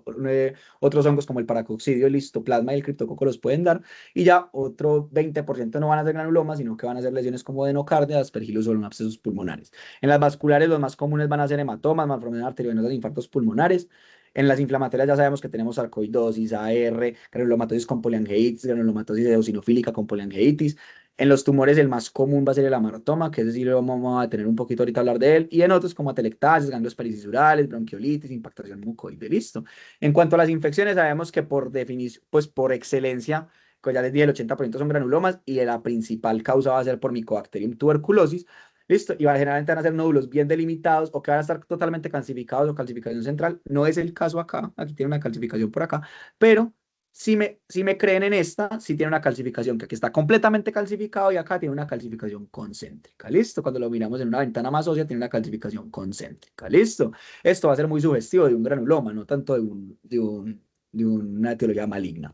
otros hongos como el paracoccidio, el histoplasma y el criptococo los pueden dar. Y ya otro 20% no van a ser granulomas, sino que van a ser lesiones como adenocardia, aspergillus o abscesos pulmonares. En las vasculares, los más comunes van a ser hematomas, malformaciones arteriovenosas, infartos pulmonares. En las inflamatorias ya sabemos que tenemos sarcoidosis, AR, granulomatosis con poliangeitis, granulomatosis eosinofílica con poliangeitis. En los tumores el más común va a ser el amartoma, que es decir, vamos a tener un poquito ahorita a hablar de él, y en otros como atelectasis, ganglios perifisurales, bronquiolitis, impactación mucoide, listo. En cuanto a las infecciones, sabemos que por definición, pues por excelencia, pues ya les dije, el 80% son granulomas y la principal causa va a ser por Mycobacterium tuberculosis. Listo, y generalmente van a ser nódulos bien delimitados o que van a estar totalmente calcificados o calcificación central. No es el caso acá, aquí tiene una calcificación por acá, pero si me creen en esta, sí tiene una calcificación que aquí está completamente calcificado y acá tiene una calcificación concéntrica. Listo, cuando lo miramos en una ventana más ósea, tiene una calcificación concéntrica. Listo, esto va a ser muy sugestivo de un granuloma, no tanto de una etiología maligna.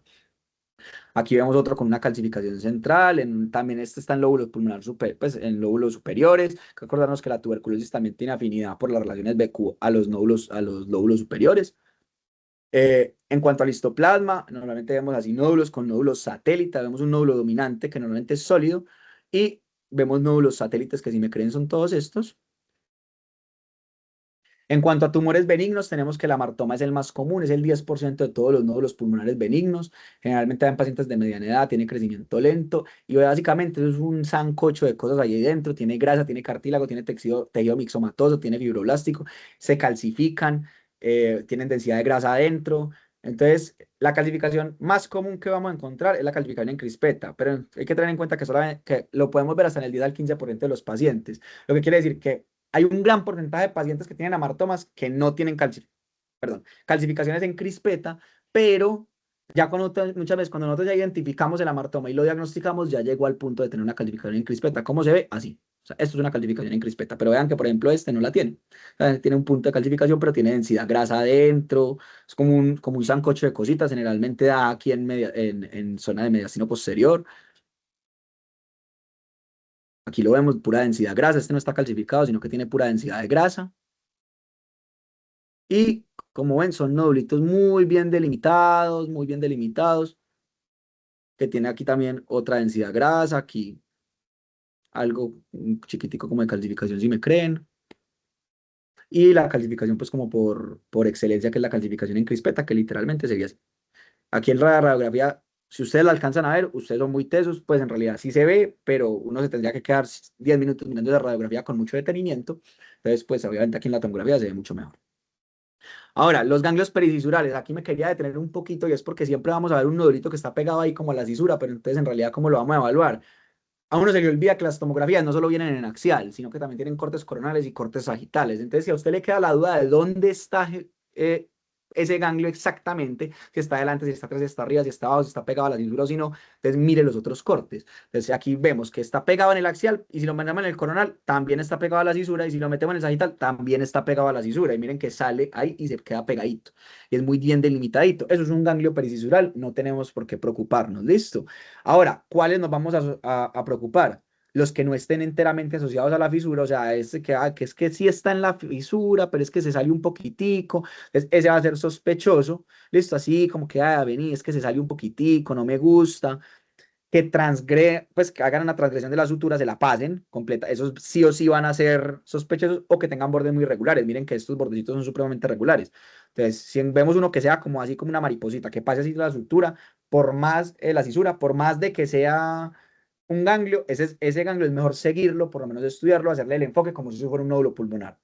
Aquí vemos otro con una calcificación central, también este está en lóbulos pulmonar pues en lóbulos superiores. Hay que acordarnos que la tuberculosis también tiene afinidad por las relaciones BQ a los lóbulos superiores. En cuanto al histoplasma, normalmente vemos así nódulos con nódulos satélites, vemos un nódulo dominante que normalmente es sólido y vemos nódulos satélites que si me creen son todos estos. En cuanto a tumores benignos, tenemos que el amartoma es el más común, es el 10% de todos los nódulos pulmonares benignos. Generalmente en pacientes de mediana edad, tiene crecimiento lento y básicamente eso es un sancocho de cosas ahí dentro. Tiene grasa, tiene cartílago, tiene tejido mixomatoso, tiene fibroblástico, se calcifican, tienen densidad de grasa adentro. Entonces, la calcificación más común que vamos a encontrar es la calcificación en crispeta, pero hay que tener en cuenta que, solamente, que lo podemos ver hasta en el 10 al 15% de los pacientes, lo que quiere decir que hay un gran porcentaje de pacientes que tienen amartomas que no tienen calcificaciones en crispeta, pero ya muchas veces cuando nosotros ya identificamos el amartoma y lo diagnosticamos, ya llegó al punto de tener una calcificación en crispeta. ¿Cómo se ve? Así. O sea, esto es una calcificación en crispeta, pero vean que, por ejemplo, este no la tiene. O sea, tiene un punto de calcificación, pero tiene densidad grasa adentro. Es como un sancocho de cositas. Generalmente da aquí en zona de mediastino posterior. Aquí lo vemos, pura densidad grasa. Este no está calcificado, sino que tiene pura densidad de grasa. Y como ven, son nódulitos muy bien delimitados, que tiene aquí también otra densidad grasa, aquí algo chiquitico como de calcificación, si me creen. Y la calcificación, pues como por excelencia, que es la calcificación en crispeta, que literalmente sería así. Aquí en la radiografía, si ustedes la alcanzan a ver, ustedes son muy tesos, pues en realidad sí se ve, pero uno se tendría que quedar 10 minutos mirando la radiografía con mucho detenimiento. Entonces, pues obviamente aquí en la tomografía se ve mucho mejor. Ahora, los ganglios perifisurales, aquí me quería detener un poquito y es porque siempre vamos a ver un nodulito que está pegado ahí como a la cisura, pero entonces en realidad, ¿cómo lo vamos a evaluar? A uno se le olvida que las tomografías no solo vienen en axial, sino que también tienen cortes coronales y cortes sagitales. Entonces, si a usted le queda la duda de dónde está eh, ese ganglio exactamente, si está adelante, si está atrás, si está arriba, si está abajo, si está pegado a la cintura o si no, entonces mire los otros cortes. Entonces, aquí vemos que está pegado en el axial y si lo metemos en el coronal, también está pegado a la cisura y si lo metemos en el sagital, también está pegado a la cisura. Y miren que sale ahí y se queda pegadito. Y es muy bien delimitadito. Eso es un ganglio pericisural, no tenemos por qué preocuparnos. ¿Listo? Ahora, ¿cuáles nos vamos a preocupar? Los que no estén enteramente asociados a la fisura, o sea, que es que sí está en la fisura, pero es que se sale un poquitico, ese va a ser sospechoso, listo, así como que, vení, es que se sale un poquitico, no me gusta, pues que hagan una transgresión de la sutura, se la pasen completa, esos sí o sí van a ser sospechosos o que tengan bordes muy regulares, miren que estos bordecitos son supremamente regulares, entonces si vemos uno que sea como así como una mariposita, que pase así la sutura, por más la cisura, por más de que sea un ganglio, ese ganglio es mejor seguirlo, por lo menos estudiarlo, hacerle el enfoque como si fuera un nódulo pulmonar.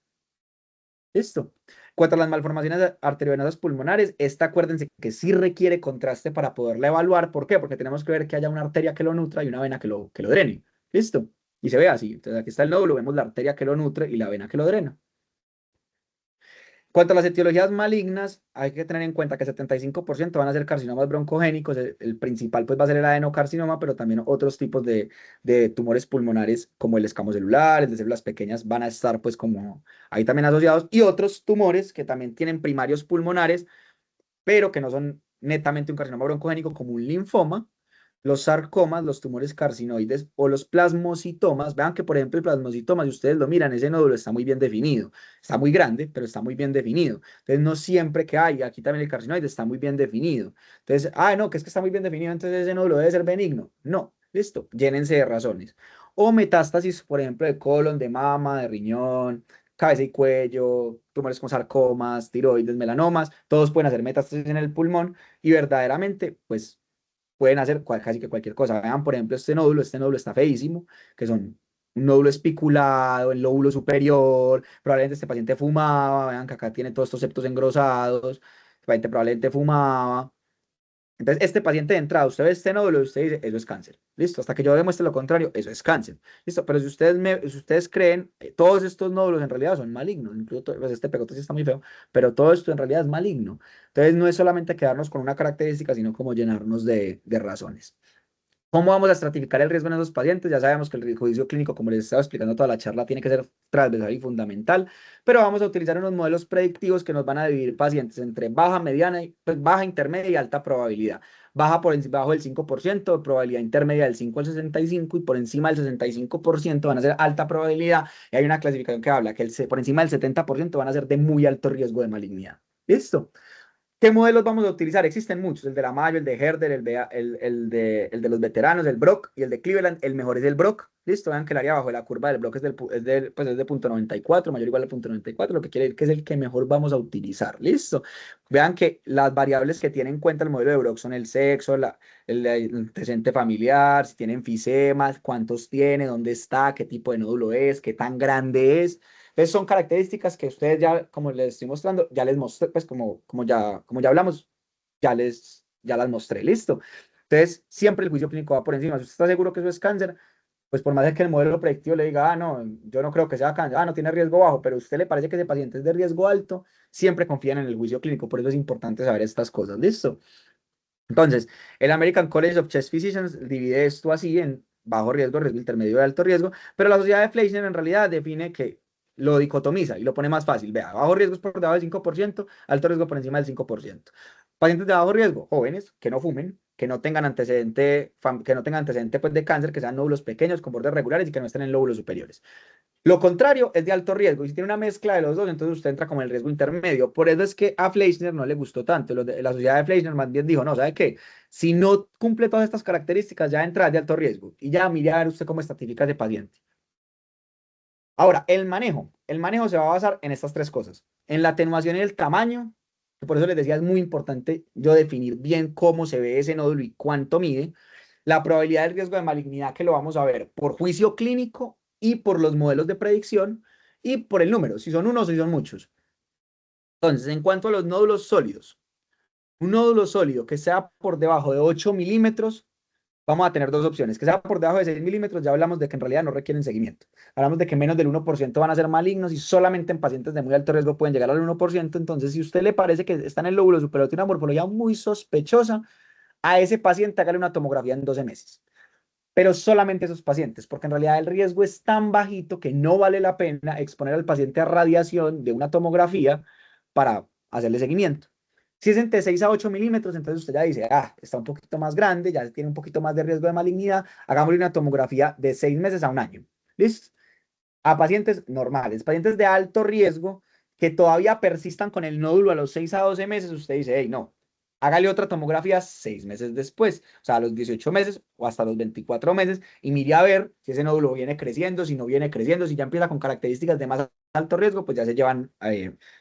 Listo. Cuanto a las malformaciones arteriovenosas pulmonares, esta acuérdense que sí requiere contraste para poderla evaluar. ¿Por qué? Porque tenemos que ver que haya una arteria que lo nutra y una vena que lo drene. Listo. Y se ve así. Entonces aquí está el nódulo, vemos la arteria que lo nutre y la vena que lo drena. Cuanto a las etiologías malignas, hay que tener en cuenta que 75% van a ser carcinomas broncogénicos, el principal pues va a ser el adenocarcinoma, pero también otros tipos de tumores pulmonares como el escamocelular, el de células pequeñas van a estar pues como ahí también asociados, y otros tumores que también tienen primarios pulmonares, pero que no son netamente un carcinoma broncogénico como un linfoma, los sarcomas, los tumores carcinoides o los plasmocitomas. Vean que, por ejemplo, el plasmocitoma, si ustedes lo miran, ese nódulo está muy bien definido. Está muy grande, pero está muy bien definido. Entonces, no siempre que hay, aquí también el carcinoide está muy bien definido. Entonces, no, que es que está muy bien definido, entonces ese nódulo debe ser benigno. No, listo, llénense de razones. O metástasis, por ejemplo, de colon, de mama, de riñón, cabeza y cuello, tumores con sarcomas, tiroides, melanomas, todos pueden hacer metástasis en el pulmón y verdaderamente, pues pueden hacer casi que cualquier cosa. Vean, por ejemplo, este nódulo está feísimo, que son un nódulo espiculado, el lóbulo superior, probablemente este paciente fumaba, vean que acá tiene todos estos septos engrosados, este paciente probablemente fumaba. Entonces, este paciente de entrada, usted ve este nódulo y usted dice, eso es cáncer. Listo, hasta que yo demuestre lo contrario, eso es cáncer. Listo, pero si ustedes creen, todos estos nódulos en realidad son malignos, incluso pues este pegote sí está muy feo, pero todo esto en realidad es maligno. Entonces, no es solamente quedarnos con una característica, sino como llenarnos de razones. ¿Cómo vamos a estratificar el riesgo en esos pacientes? Ya sabemos que el juicio clínico, como les estaba explicando toda la charla, tiene que ser transversal y fundamental, pero vamos a utilizar unos modelos predictivos que nos van a dividir pacientes entre baja, mediana, pues baja, intermedia y alta probabilidad. Baja por debajo del 5%, probabilidad intermedia del 5 al 65 y por encima del 65% van a ser alta probabilidad. Y hay una clasificación que habla que por encima del 70% van a ser de muy alto riesgo de malignidad. ¿Listo? ¿Qué modelos vamos a utilizar? Existen muchos, el de la Mayo, el de Herder, el de los veteranos, el Brock y el de Cleveland. El mejor es el Brock. Listo, vean que el área bajo de la curva del Brock es de punto 94, mayor o igual a punto 94, lo que quiere decir que es el que mejor vamos a utilizar. Listo. Vean que las variables que tiene en cuenta el modelo de Brock son el sexo, el antecedente familiar, si tiene enfisemas, cuántos tiene, dónde está, qué tipo de nódulo es, qué tan grande es. Entonces son características que ustedes ya, como les estoy mostrando, ya les mostré, pues como ya hablamos, ya las mostré, listo. Entonces, siempre el juicio clínico va por encima. Si usted está seguro que eso es cáncer, pues por más de que el modelo predictivo le diga, no, yo no creo que sea cáncer, no tiene riesgo bajo, pero a usted le parece que ese paciente es de riesgo alto, siempre confían en el juicio clínico. Por eso es importante saber estas cosas, listo. Entonces, el American College of Chest Physicians divide esto así en bajo riesgo, riesgo intermedio y alto riesgo, pero la sociedad de Fleischner en realidad define que lo dicotomiza y lo pone más fácil. Vea, bajo riesgo es por debajo del 5%, alto riesgo por encima del 5%. Pacientes de bajo riesgo, jóvenes, que no fumen, que no tengan antecedente pues, de cáncer, que sean nódulos pequeños con bordes regulares y que no estén en lóbulos superiores. Lo contrario es de alto riesgo. Y si tiene una mezcla de los dos, entonces usted entra como en el riesgo intermedio. Por eso es que a Fleischner no le gustó tanto. La sociedad de Fleischner más bien dijo, no, ¿sabe qué? Si no cumple todas estas características, ya entra de alto riesgo. Y ya mire a ver usted cómo estratifica ese paciente. Ahora, el manejo. El manejo se va a basar en estas tres cosas. En la atenuación y el tamaño. Por eso les decía, es muy importante yo definir bien cómo se ve ese nódulo y cuánto mide. La probabilidad del riesgo de malignidad que lo vamos a ver por juicio clínico y por los modelos de predicción y por el número, si son unos o si son muchos. Entonces, en cuanto a los nódulos sólidos, un nódulo sólido que sea por debajo de 8 milímetros, vamos a tener dos opciones. Que sea por debajo de 6 milímetros, ya hablamos de que en realidad no requieren seguimiento. Hablamos de que menos del 1% van a ser malignos y solamente en pacientes de muy alto riesgo pueden llegar al 1%. Entonces, si a usted le parece que está en el lóbulo superior, tiene una morfología muy sospechosa, a ese paciente hágale una tomografía en 12 meses. Pero solamente esos pacientes, porque en realidad el riesgo es tan bajito que no vale la pena exponer al paciente a radiación de una tomografía para hacerle seguimiento. Si es entre 6 a 8 milímetros, entonces usted ya dice, está un poquito más grande, ya tiene un poquito más de riesgo de malignidad, hagámosle una tomografía de 6 meses a un año. ¿Listo? A pacientes normales, pacientes de alto riesgo que todavía persistan con el nódulo a los 6 a 12 meses, usted dice, hey, no, hágale otra tomografía 6 meses después, o sea, a los 18 meses o hasta los 24 meses, y mire a ver si ese nódulo viene creciendo, si no viene creciendo, si ya empieza con características de más alto riesgo, pues ya se llevan,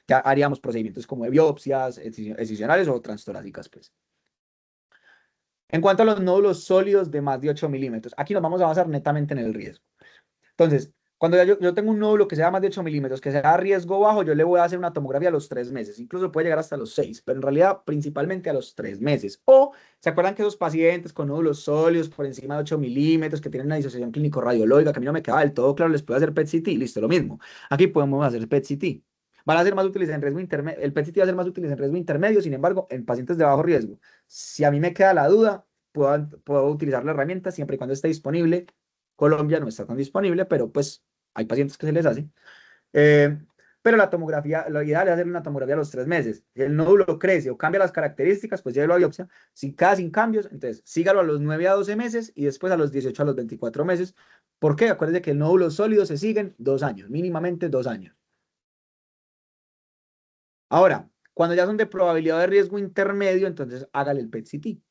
ya haríamos procedimientos como de biopsias excisionales o transtorácicas, pues. En cuanto a los nódulos sólidos de más de 8 milímetros, aquí nos vamos a basar netamente en el riesgo. Entonces, cuando yo tengo un nódulo que sea más de 8 milímetros, que sea a riesgo bajo, yo le voy a hacer una tomografía a los 3 meses. Incluso puede llegar hasta los 6, pero en realidad principalmente a los 3 meses. O, ¿se acuerdan que esos pacientes con nódulos sólidos por encima de 8 milímetros, que tienen una disociación clínico-radiológica, que a mí no me queda del todo claro, les puedo hacer PET-CT? Listo, lo mismo. Aquí podemos hacer PET-CT. van a ser más útiles en riesgo intermedio, el PET-CT va a ser más útil en riesgo intermedio, sin embargo, en pacientes de bajo riesgo. Si a mí me queda la duda, puedo utilizar la herramienta siempre y cuando esté disponible. Colombia no está tan disponible, pero pues hay pacientes que se les hace. Eh, pero la tomografía, lo ideal es hacer una tomografía a los 3 meses. Si el nódulo crece o cambia las características, pues llévelo a biopsia. Si cada sin cambios, entonces sígalo a los 9 a 12 meses y después a los 18 a los 24 meses. ¿Por qué? Acuérdense que el nódulo sólido se siguen 2 años, mínimamente 2 años. Ahora, cuando ya son de probabilidad de riesgo intermedio, entonces hágale el PET-CT.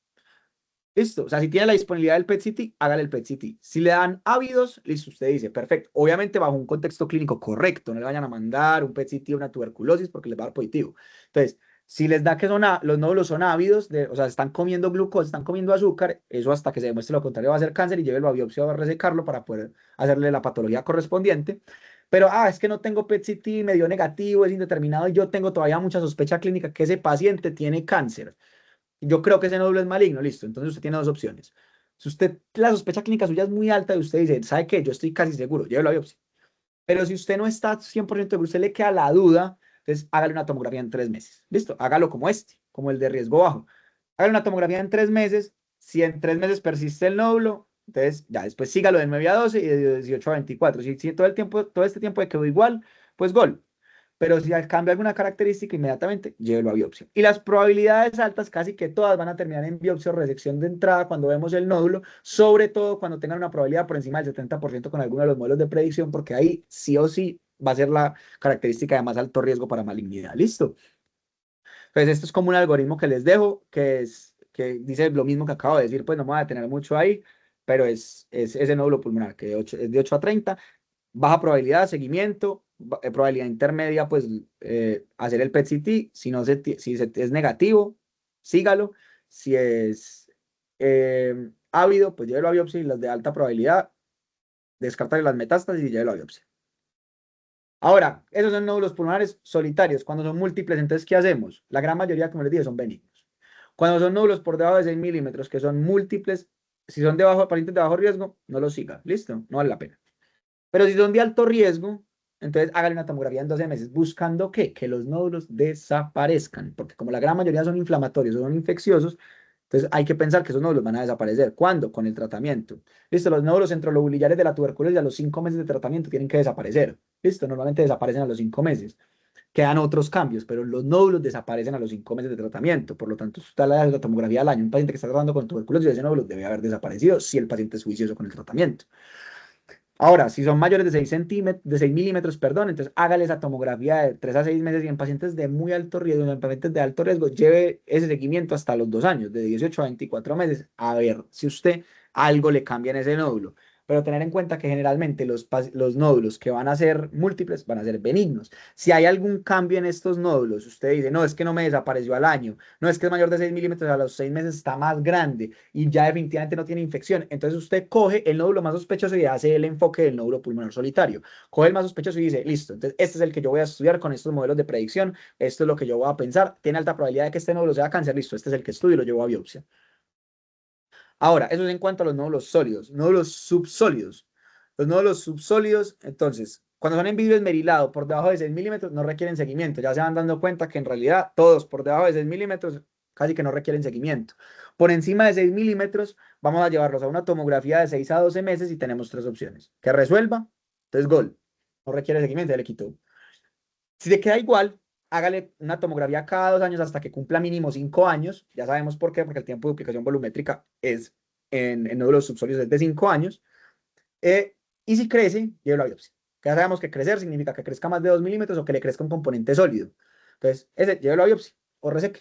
Listo, o sea, si tiene la disponibilidad del PET-CT, hágale el PET-CT. Si le dan ávidos, listo, usted dice, perfecto. Obviamente bajo un contexto clínico correcto, no le vayan a mandar un PET-CT o una tuberculosis porque les va a dar positivo. Entonces, si les da que los nódulos son ávidos, o sea, están comiendo glucosa, están comiendo azúcar, eso hasta que se demuestre lo contrario va a ser cáncer y llévelo a biopsia o a resecarlo para poder hacerle la patología correspondiente. Pero, es que no tengo PET-CT, me dio negativo, es indeterminado y yo tengo todavía mucha sospecha clínica que ese paciente tiene cáncer. Yo creo que ese nódulo es maligno, listo. Entonces usted tiene dos opciones. Si usted, la sospecha clínica suya es muy alta y usted dice, ¿sabe qué? Yo estoy casi seguro, llévelo a biopsia. Pero si usted no está 100% seguro, usted le queda la duda, entonces hágale una tomografía en 3 meses. Listo, hágalo como como el de riesgo bajo. Hágale una tomografía en 3 meses. Si en 3 meses persiste el nódulo, entonces ya después sígalo de 9 a 12 y de 18 a 24. Si todo el tiempo, todo este tiempo quedó igual, pues gol. Pero si cambia alguna característica, inmediatamente llévelo a biopsia. Y las probabilidades altas, casi que todas van a terminar en biopsia o resección de entrada cuando vemos el nódulo, sobre todo cuando tengan una probabilidad por encima del 70% con alguno de los modelos de predicción, porque ahí sí o sí va a ser la característica de más alto riesgo para malignidad. ¿Listo? Pues esto es como un algoritmo que les dejo, que dice lo mismo que acabo de decir, pues no me voy a detener mucho ahí, pero es ese nódulo pulmonar, que es de 8 a 30. Baja probabilidad, seguimiento, probabilidad intermedia, pues hacer el PET-CT. Si es negativo, sígalo. Si es ávido, pues llévelo a biopsia y los de alta probabilidad, descartar las metástasis y llévelo a biopsia. Ahora, esos son nódulos pulmonares solitarios. Cuando son múltiples, entonces, ¿qué hacemos? La gran mayoría, como les dije, son benignos. Cuando son nódulos por debajo de 6 milímetros, que son múltiples, si son pacientes de bajo riesgo, no los siga. ¿Listo? No vale la pena. Pero si son de alto riesgo, entonces hágale una tomografía en 12 meses, buscando que los nódulos desaparezcan, porque como la gran mayoría son inflamatorios o son infecciosos, entonces hay que pensar que esos nódulos van a desaparecer. ¿Cuándo? Con el tratamiento. Listo, los nódulos centrolobulillares de la tuberculosis a los 5 meses de tratamiento tienen que desaparecer. Listo, normalmente desaparecen a los 5 meses. Quedan otros cambios, pero los nódulos desaparecen a los 5 meses de tratamiento. Por lo tanto, si usted le da la tomografía al año, un paciente que está tratando con tuberculosis, ese nódulo debe haber desaparecido si el paciente es juicioso con el tratamiento. Ahora, si son mayores de 6 centímetros, de 6 milímetros, perdón, entonces hágale esa tomografía de 3 a 6 meses y en pacientes de muy alto riesgo, en pacientes de alto riesgo, lleve ese seguimiento hasta los 2 años, de 18 a 24 meses, a ver si usted algo le cambia en ese nódulo. Pero tener en cuenta que generalmente los nódulos que van a ser múltiples van a ser benignos. Si hay algún cambio en estos nódulos, usted dice, no, es que no me desapareció al año, no, es que es mayor de 6 milímetros, a los 6 meses está más grande y ya definitivamente no tiene infección. Entonces usted coge el nódulo más sospechoso y hace el enfoque del nódulo pulmonar solitario. Coge el más sospechoso y dice, listo, entonces este es el que yo voy a estudiar con estos modelos de predicción, esto es lo que yo voy a pensar, tiene alta probabilidad de que este nódulo sea cáncer, listo, este es el que estudio y lo llevo a biopsia. Ahora, eso es en cuanto a los nódulos sólidos, nódulos subsólidos. Los nódulos subsólidos, entonces, cuando son en vidrio esmerilado por debajo de 6 milímetros, no requieren seguimiento. Ya se van dando cuenta que en realidad todos por debajo de 6 milímetros casi que no requieren seguimiento. Por encima de 6 milímetros, vamos a llevarlos a una tomografía de 6 a 12 meses y tenemos tres opciones. Que resuelva, entonces gol. No requiere seguimiento, ya le quitó. Si se queda igual, hágale una tomografía cada 2 años hasta que cumpla mínimo 5 años. Ya sabemos por qué, porque el tiempo de duplicación volumétrica es en nódulos subsólidos es de 5 años. Y si crece, llévelo a biopsia. Ya sabemos que crecer significa que crezca más de 2 milímetros o que le crezca un componente sólido. Entonces, llévelo a biopsia o reseque.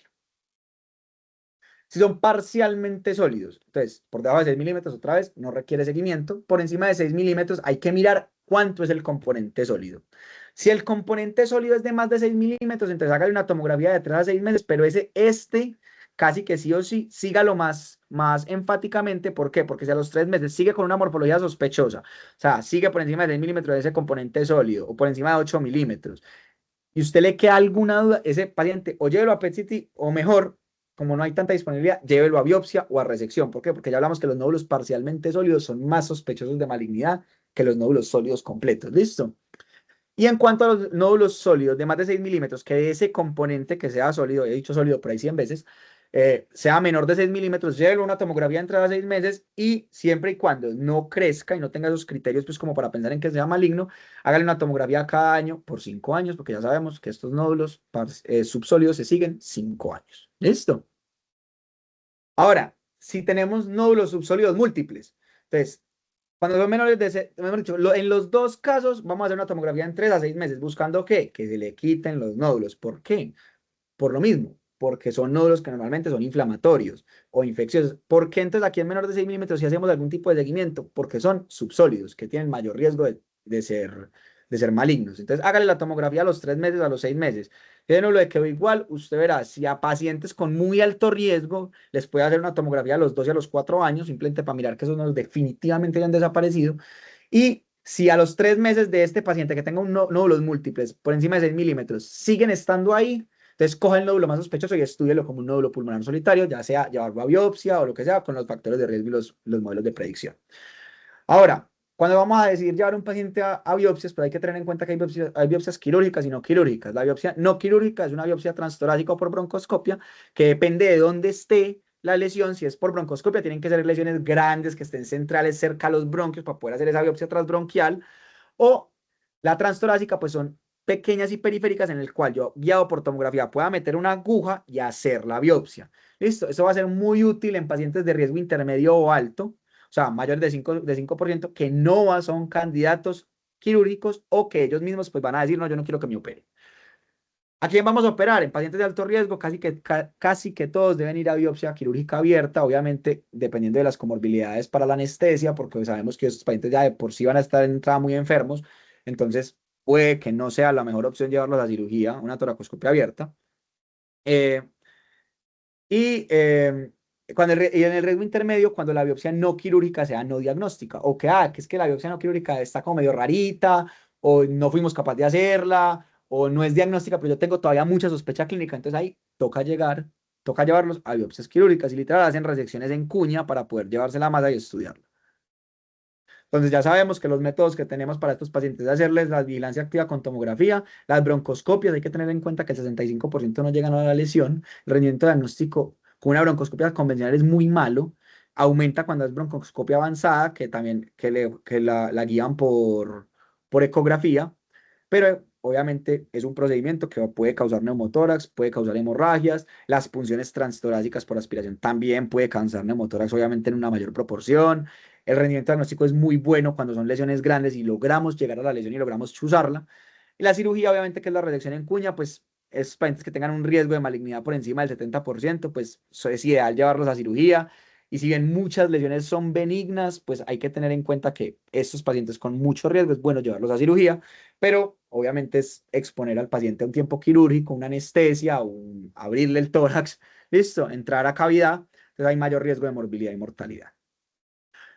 Si son parcialmente sólidos, entonces por debajo de 6 milímetros, otra vez, no requiere seguimiento. Por encima de 6 milímetros, hay que mirar cuánto es el componente sólido. Si el componente sólido es de más de 6 milímetros, entonces hágale una tomografía de 3 a 6 meses, pero casi que sí o sí, sígalo más enfáticamente. ¿Por qué? Porque si a los 3 meses sigue con una morfología sospechosa, o sea, sigue por encima de 6 milímetros de ese componente sólido o por encima de 8 milímetros, y usted le queda alguna duda, ese paciente o llévelo a PET-CT o mejor, como no hay tanta disponibilidad, llévelo a biopsia o a resección. ¿Por qué? Porque ya hablamos que los nódulos parcialmente sólidos son más sospechosos de malignidad que los nódulos sólidos completos. ¿Listo? Y en cuanto a los nódulos sólidos de más de 6 milímetros, que ese componente que sea sólido, he dicho sólido por ahí 100 veces, sea menor de 6 milímetros, llévelo a una tomografía entre a 6 meses y siempre y cuando no crezca y no tenga esos criterios pues como para pensar en que sea maligno, hágale una tomografía cada año por 5 años, porque ya sabemos que estos nódulos subsólidos se siguen 5 años. ¿Listo? Ahora, si tenemos nódulos subsólidos múltiples, entonces cuando son menores de, mejor dicho, en los dos casos vamos a hacer una tomografía en 3 a 6 meses, buscando ¿qué? Que se le quiten los nódulos. ¿Por qué? Por lo mismo, porque son nódulos que normalmente son inflamatorios o infecciosos. ¿Por qué entonces aquí en menor de 6 milímetros si hacemos algún tipo de seguimiento? Porque son subsólidos, que tienen mayor riesgo de ser malignos. Entonces hágale la tomografía a los 3 meses, a los 6 meses. Si no lo quedó igual, usted verá, si a pacientes con muy alto riesgo les puede hacer una tomografía a los 2 y a los 4 años, simplemente para mirar que esos nódulos definitivamente hayan desaparecido. Y si a los 3 meses de este paciente que tenga nódulos múltiples por encima de 6 milímetros siguen estando ahí, entonces coja el nódulo más sospechoso y estúdielo como un nódulo pulmonar solitario, ya sea llevarlo a biopsia o lo que sea, con los factores de riesgo y los modelos de predicción. Ahora, cuando vamos a decidir llevar a un paciente a biopsias, pues hay que tener en cuenta que hay biopsias quirúrgicas y no quirúrgicas. La biopsia no quirúrgica es una biopsia transtorácica o por broncoscopia, que depende de dónde esté la lesión. Si es por broncoscopia, tienen que ser lesiones grandes que estén centrales cerca a los bronquios para poder hacer esa biopsia transbronquial. O la transtorácica, pues son pequeñas y periféricas en el cual yo, guiado por tomografía, pueda meter una aguja y hacer la biopsia. Listo, eso va a ser muy útil en pacientes de riesgo intermedio o alto, o sea, mayores de 5% que no son candidatos quirúrgicos o que ellos mismos pues van a decir, no, yo no quiero que me opere. ¿A quién vamos a operar? En pacientes de alto riesgo, casi que todos deben ir a biopsia quirúrgica abierta, obviamente dependiendo de las comorbilidades para la anestesia, porque sabemos que estos pacientes ya de por sí van a estar en entrada muy enfermos, entonces puede que no sea la mejor opción llevarlos a cirugía, una toracoscopia abierta. Eh, y, y en el riesgo intermedio, cuando la biopsia no quirúrgica sea no diagnóstica, o que es que la biopsia no quirúrgica está como medio rarita, o no fuimos capaces de hacerla, o no es diagnóstica, pero yo tengo todavía mucha sospecha clínica, entonces ahí toca llevarlos a biopsias quirúrgicas y literal hacen resecciones en cuña para poder llevarse la masa y estudiarla. Entonces ya sabemos que los métodos que tenemos para estos pacientes es hacerles la vigilancia activa con tomografía, las broncoscopias, hay que tener en cuenta que el 65% no llegan a la lesión, el rendimiento diagnóstico con una broncoscopia convencional es muy malo, aumenta cuando es broncoscopia avanzada, que también que la guían por ecografía, pero obviamente es un procedimiento que puede causar neumotórax, puede causar hemorragias, las punciones transtorácicas por aspiración también puede causar neumotórax, obviamente en una mayor proporción. El rendimiento diagnóstico es muy bueno cuando son lesiones grandes y logramos llegar a la lesión y logramos chuzarla. Y la cirugía, obviamente, que es la resección en cuña, pues es pacientes que tengan un riesgo de malignidad por encima del 70%, pues es ideal llevarlos a cirugía. Y si bien muchas lesiones son benignas, pues hay que tener en cuenta que estos pacientes con mucho riesgo es bueno llevarlos a cirugía, pero obviamente es exponer al paciente a un tiempo quirúrgico, una anestesia, abrirle el tórax, listo, entrar a cavidad, entonces hay mayor riesgo de morbilidad y mortalidad.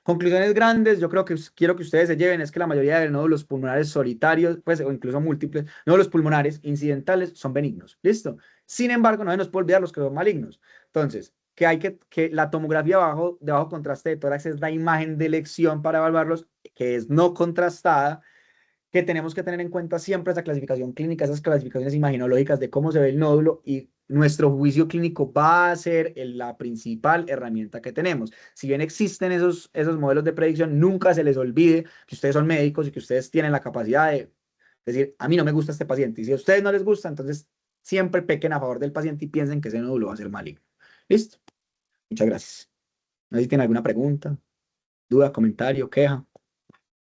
Conclusiones grandes, yo creo que quiero que ustedes se lleven es que la mayoría de nódulos pulmonares solitarios, pues, o incluso múltiples, nódulos pulmonares incidentales son benignos, ¿listo? Sin embargo, no se nos puede olvidar los que son malignos. Entonces, que la tomografía de bajo contraste de tórax es la imagen de elección para evaluarlos, que es no contrastada, que tenemos que tener en cuenta siempre esa clasificación clínica, esas clasificaciones imaginológicas de cómo se ve el nódulo y nuestro juicio clínico va a ser la principal herramienta que tenemos. Si bien existen esos modelos de predicción, nunca se les olvide que ustedes son médicos y que ustedes tienen la capacidad de decir, a mí no me gusta este paciente. Y si a ustedes no les gusta, entonces siempre pequen a favor del paciente y piensen que ese nódulo va a ser maligno. ¿Listo? Muchas gracias. No sé si tienen alguna pregunta, duda, comentario, queja.